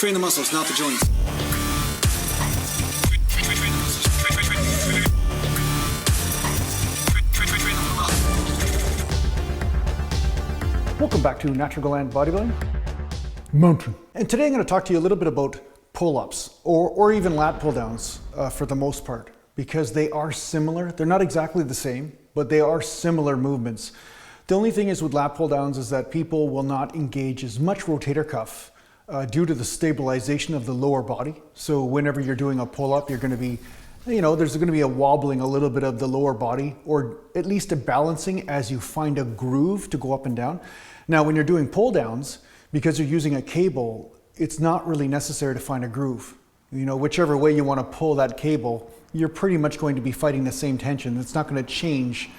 Train the muscles, not the joints. Welcome back to Natural Bodybuilding Mountain. And today I'm going to talk to you a little bit about pull-ups or even lat pull-downs for the most part, because they are similar. They're not exactly the same, but they are similar movements. The only thing is with lat pull-downs is that people will not engage as much rotator cuff due to the stabilization of the lower body. So whenever you're doing a pull-up, you're going to be, there's going to be a wobbling a little bit of the lower body, or at least a balancing as you find a groove to go up and down. Now, when you're doing pull-downs, because you're using a cable, it's not really necessary to find a groove. Whichever way you want to pull that cable, you're pretty much going to be fighting the same tension. It's not going to change.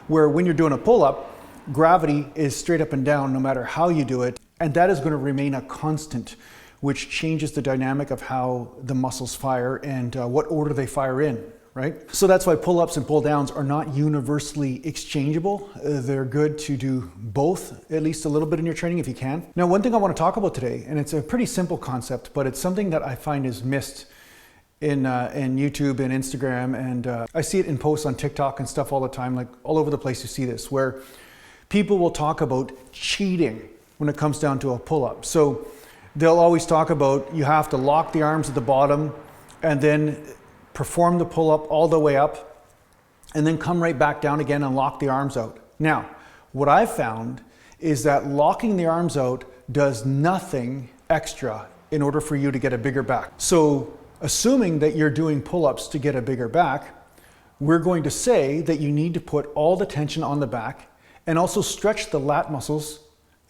Where when you're doing a pull-up, gravity is straight up and down no matter how you do it, and that is going to remain a constant, which changes the dynamic of how the muscles fire and what order they fire in, right? So that's why pull-ups and pull-downs are not universally exchangeable. They're good to do both, at least a little bit in your training if you can. Now, one thing I want to talk about today, and it's a pretty simple concept, but it's something that I find is missed in YouTube and Instagram, and I see it in posts on TikTok and stuff all the time, like all over the place you see this, where people will talk about cheating when it comes down to a pull-up. So they'll always talk about you have to lock the arms at the bottom and then perform the pull-up all the way up and then come right back down again and lock the arms out. Now, what I've found is that locking the arms out does nothing extra in order for you to get a bigger back. So assuming that you're doing pull-ups to get a bigger back, we're going to say that you need to put all the tension on the back and also stretch the lat muscles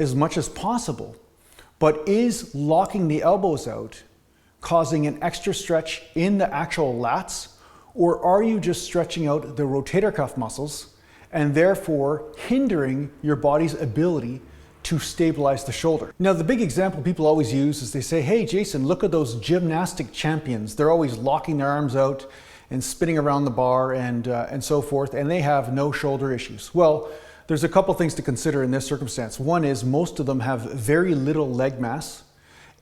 as much as possible. But is locking the elbows out causing an extra stretch in the actual lats, or are you just stretching out the rotator cuff muscles and therefore hindering your body's ability to stabilize the shoulder? Now, the big example people always use is they say, hey, Jason, look at those gymnastic champions. They're always locking their arms out and spinning around the bar and so forth, and they have no shoulder issues. Well, there's a couple things to consider in this circumstance. One is most of them have very little leg mass,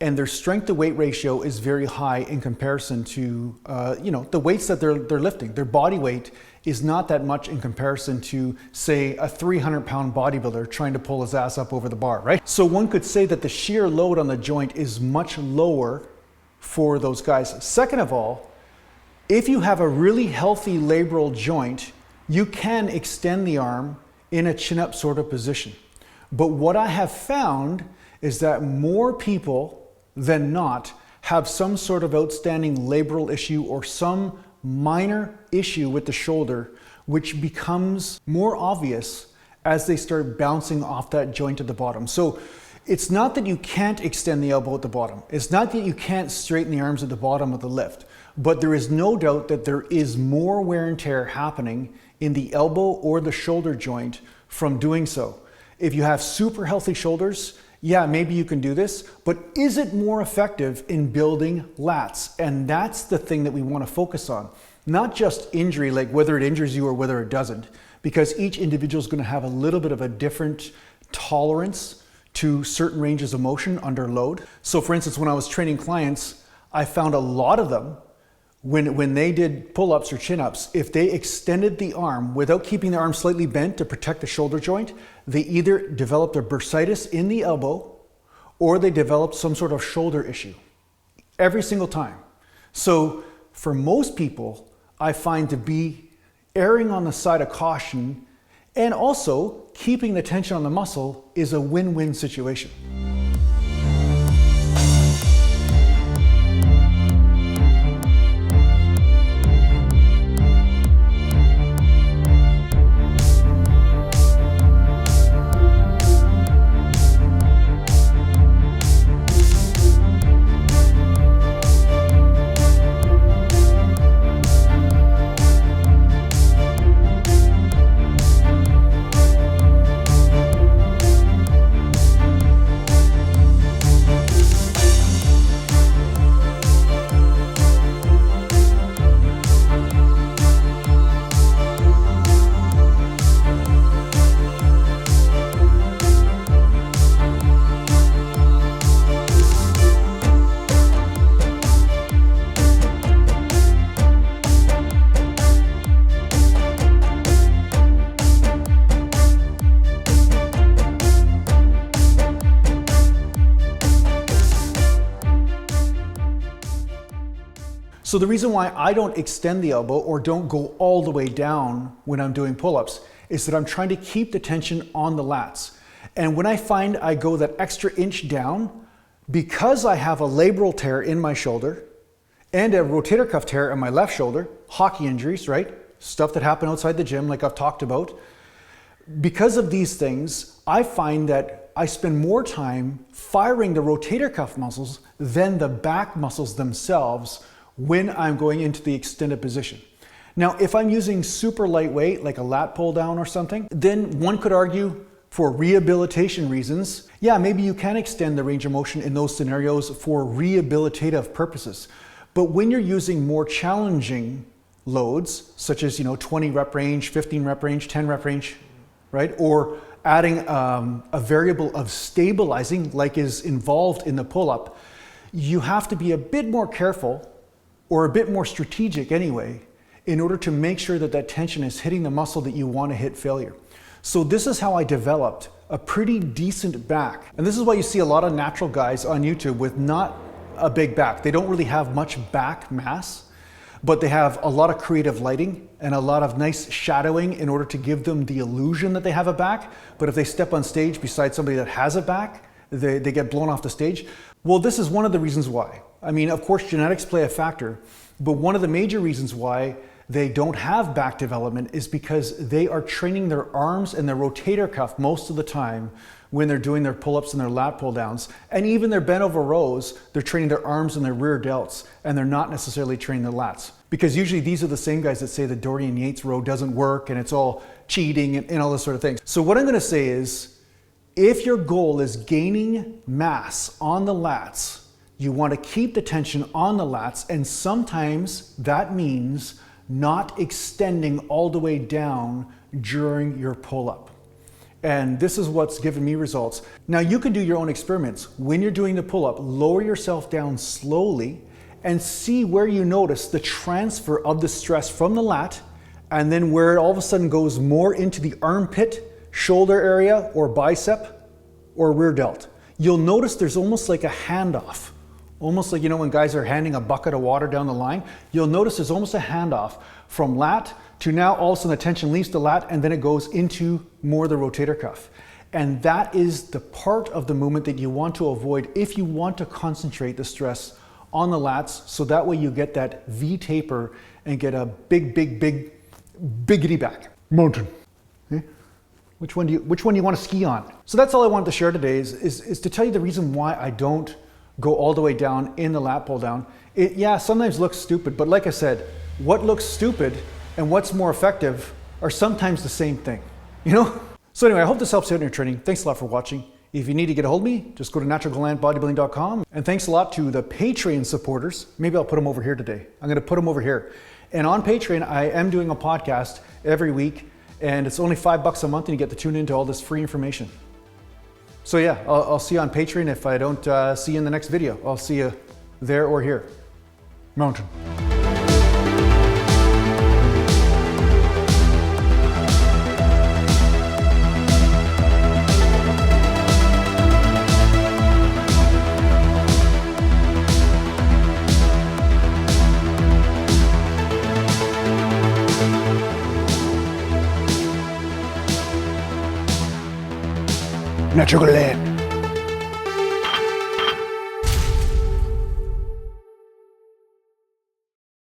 and their strength to weight ratio is very high in comparison to the weights that they're lifting. Their body weight is not that much in comparison to, say, a 300-pound bodybuilder trying to pull his ass up over the bar, right? So one could say that the shear load on the joint is much lower for those guys. Second of all, if you have a really healthy labral joint, you can extend the arm in a chin-up sort of position. But what I have found is that more people than not have some sort of outstanding labral issue or some minor issue with the shoulder, which becomes more obvious as they start bouncing off that joint at the bottom. So it's not that you can't extend the elbow at the bottom. It's not that you can't straighten the arms at the bottom of the lift, but there is no doubt that there is more wear and tear happening in the elbow or the shoulder joint from doing so. If you have super healthy shoulders, yeah, maybe you can do this, but is it more effective in building lats? And that's the thing that we want to focus on. Not just injury, like whether it injures you or whether it doesn't, because each individual is going to have a little bit of a different tolerance to certain ranges of motion under load. So for instance, when I was training clients, I found a lot of them, when they did pull-ups or chin-ups, if they extended the arm without keeping the arm slightly bent to protect the shoulder joint, they either developed a bursitis in the elbow or they developed some sort of shoulder issue every single time. So for most people, I find to be erring on the side of caution and also keeping the tension on the muscle is a win-win situation. So the reason why I don't extend the elbow or don't go all the way down when I'm doing pull-ups is that I'm trying to keep the tension on the lats. And when I find I go that extra inch down, because I have a labral tear in my shoulder and a rotator cuff tear in my left shoulder, hockey injuries, right? Stuff that happened outside the gym like I've talked about. Because of these things, I find that I spend more time firing the rotator cuff muscles than the back muscles themselves when I'm going into the extended position. Now, if I'm using super lightweight, like a lat pull down or something, then one could argue for rehabilitation reasons, yeah, maybe you can extend the range of motion in those scenarios for rehabilitative purposes. But when you're using more challenging loads, such as 20 rep range, 15 rep range, 10 rep range, right? Or adding a variable of stabilizing like is involved in the pull-up, you have to be a bit more careful or a bit more strategic anyway in order to make sure that that tension is hitting the muscle that you want to hit failure. So this is how I developed a pretty decent back. And this is why you see a lot of natural guys on YouTube with not a big back. They don't really have much back mass, but they have a lot of creative lighting and a lot of nice shadowing in order to give them the illusion that they have a back. But if they step on stage beside somebody that has a back, they get blown off the stage. Well, this is one of the reasons why. I mean, of course, genetics play a factor, but one of the major reasons why they don't have back development is because they are training their arms and their rotator cuff most of the time when they're doing their pull-ups and their lat pull downs. And even their bent over rows, they're training their arms and their rear delts, and they're not necessarily training the lats. Because usually these are the same guys that say the Dorian Yates row doesn't work and it's all cheating and all this sort of thing. So what I'm gonna say is, if your goal is gaining mass on the lats, you want to keep the tension on the lats, and sometimes that means not extending all the way down during your pull-up. And this is what's given me results. Now you can do your own experiments. When you're doing the pull-up, lower yourself down slowly and see where you notice the transfer of the stress from the lat, and then where it all of a sudden goes more into the armpit, shoulder area, or bicep, or rear delt. You'll notice there's almost like a handoff. Almost like, when guys are handing a bucket of water down the line, you'll notice there's almost a handoff from lat to now all of a sudden the tension leaves the lat and then it goes into more the rotator cuff. And that is the part of the movement that you want to avoid if you want to concentrate the stress on the lats, so that way you get that V taper and get a biggity back. Mountain. Okay? Which one do you want to ski on? So that's all I wanted to share today is to tell you the reason why I don't go all the way down in the lat pull down. Yeah, sometimes looks stupid, but like I said, what looks stupid and what's more effective are sometimes the same thing, So anyway, I hope this helps you out in your training. Thanks a lot for watching. If you need to get a hold of me, just go to naturalbodybuilding.com. And thanks a lot to the Patreon supporters. Maybe I'll put them over here today. I'm gonna put them over here. And on Patreon, I am doing a podcast every week, and it's only $5 a month and you get to tune into all this free information. So yeah, I'll see you on Patreon. If I don't see you in the next video, I'll see you there or here. Mountain. Natural.